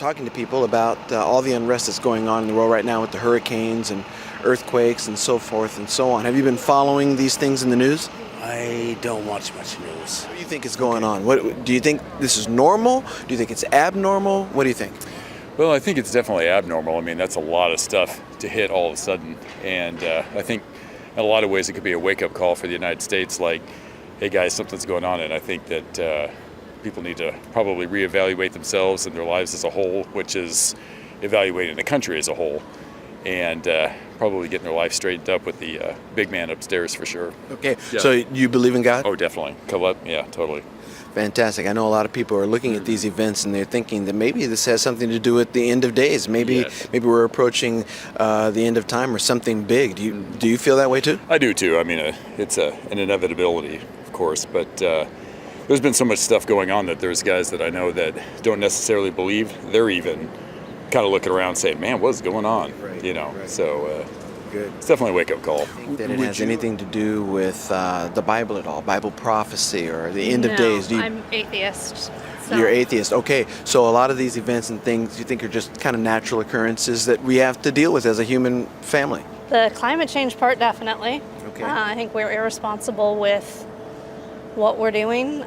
talking to people about all the unrest that's going on in the world right now with the hurricanes and earthquakes and so forth and so on. Have you been following these things in the news? I don't watch much news. What do you think is going on? What do you think this is normal? Do you think it's abnormal? What do you think? Well, I think it's definitely abnormal. I mean, that's a lot of stuff to hit all of a sudden. And I think in a lot of ways it could be a wake-up call for the United States, like, hey guys, something's going on. And I think that people need to probably reevaluate themselves and their lives as a whole, which is evaluating the country as a whole. And probably getting their life straightened up with the big man upstairs for sure. Okay, Yeah. so you believe in God? Oh, definitely. Yeah, totally. Fantastic. I know a lot of people are looking at these events and they're thinking that maybe this has something to do with the end of days. Maybe Yes. maybe we're approaching the end of time or something big. Do you feel that way too? I do too. I mean, it's an inevitability, of course, but there's been so much stuff going on that there's guys that I know that don't necessarily believe. They're even kind of looking around saying, man, what's going on? Right, You know, right. so Good. it's definitely a wake-up call. That it has anything to do with the Bible at all, Bible prophecy or the end of days? I'm atheist. So. You're atheist. Okay, so a lot of these events and things you think are just kind of natural occurrences that we have to deal with as a human family. The climate change part, definitely. Okay. I think we're irresponsible with what we're doing.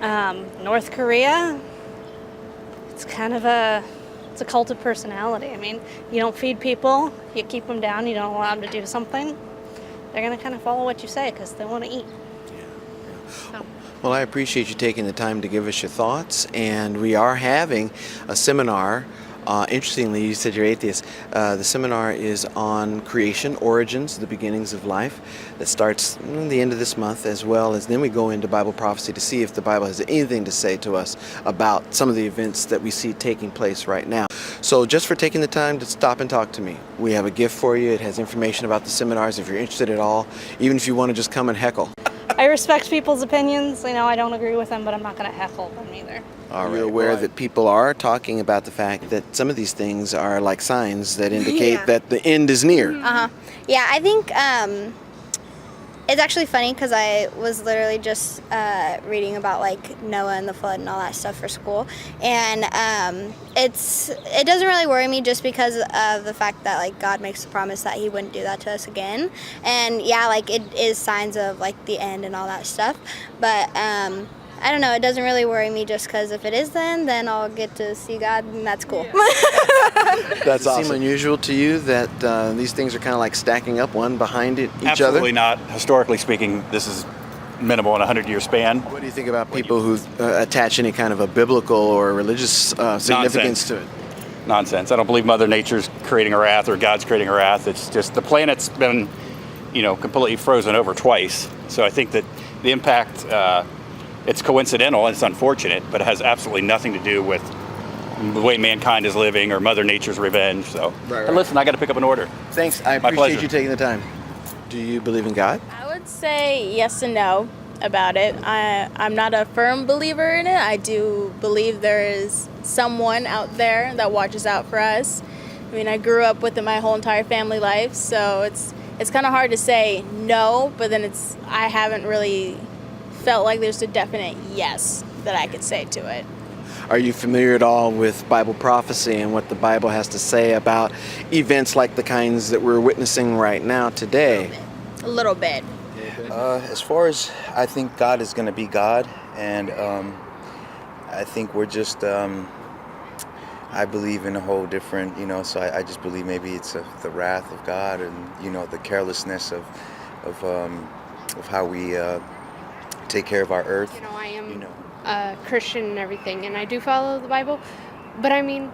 North Korea, it's kind of it's a cult of personality. I mean, you don't feed people, you keep them down, you don't allow them to do something, they're going to kind of follow what you say because they want to eat. So. Well, I appreciate you taking the time to give us your thoughts, and we are having a seminar. Interestingly, you said you're atheist. The seminar is on creation, origins, the beginnings of life, that starts the end of this month, as well as then we go into Bible prophecy to see if the Bible has anything to say to us about some of the events that we see taking place right now. So just for taking the time to stop and talk to me, we have a gift for you. It has information about the seminars if you're interested at all, even if you want to just come and heckle. I respect people's opinions. I don't agree with them, but I'm not going to heckle them either. Are you aware that people are talking about the fact that some of these things are like signs that indicate Yeah. that the end is near? Yeah, I think it's actually funny because I was literally just reading about like Noah and the flood and all that stuff for school, and it doesn't really worry me just because of the fact that like God makes the promise that He wouldn't do that to us again, and yeah, like it is signs of like the end and all that stuff, but I don't know, it doesn't really worry me just because if it is then I'll get to see God and that's cool. Does it seem unusual to you that these things are kind of like stacking up one behind each Absolutely other? not. Historically speaking, this is minimal in a 100-year span. What do you think about people who attach any kind of a biblical or religious significance to it? Nonsense. I don't believe Mother Nature's creating a wrath or God's creating a wrath. It's just the planet's been, completely frozen over twice. So I think that the impact, it's coincidental and it's unfortunate, but it has absolutely nothing to do with the way mankind is living or Mother Nature's revenge. So, Right. And listen, I got to pick up an order. Thanks. I My appreciate pleasure. you taking the time. Do you believe in God? I would say yes and no about it. I'm not a firm believer in it. I do believe there is someone out there that watches out for us. I mean, I grew up with it my whole entire family life, so it's kind of hard to say no, but then I haven't really felt like there's a definite yes that I could say to it. Are you familiar at all with Bible prophecy and what the Bible has to say about events like the kinds that we're witnessing right now today? A little bit. As far as I think God is going to be God, and I think we're just, I believe in a whole different, so I just believe maybe it's the wrath of God and, the carelessness of how we take care of our earth. I am a Christian and everything, and I do follow the Bible, but I mean,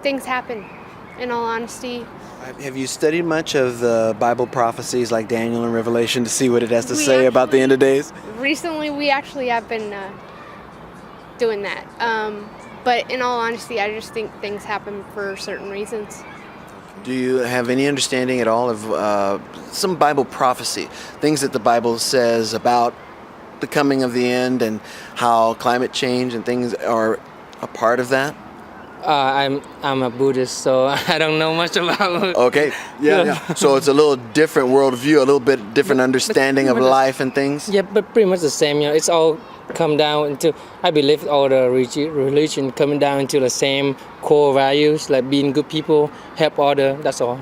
things happen, in all honesty. Have you studied much of the Bible prophecies like Daniel and Revelation to see what it has to say about the end of days? Recently, we actually have been doing that, but in all honesty, I just think things happen for certain reasons. Do you have any understanding at all of some Bible prophecy, things that the Bible says about the coming of the end and how climate change and things are a part of that? I'm a Buddhist, so I don't know much about. Okay. Yeah. So it's a little different worldview, a little bit different understanding of life and things. Yeah, but pretty much the same. It's all come down into. I believe all the religion coming down into the same core values, like being good people, help other. That's all.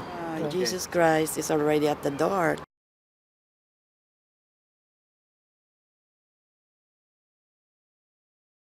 Jesus Christ is already at the door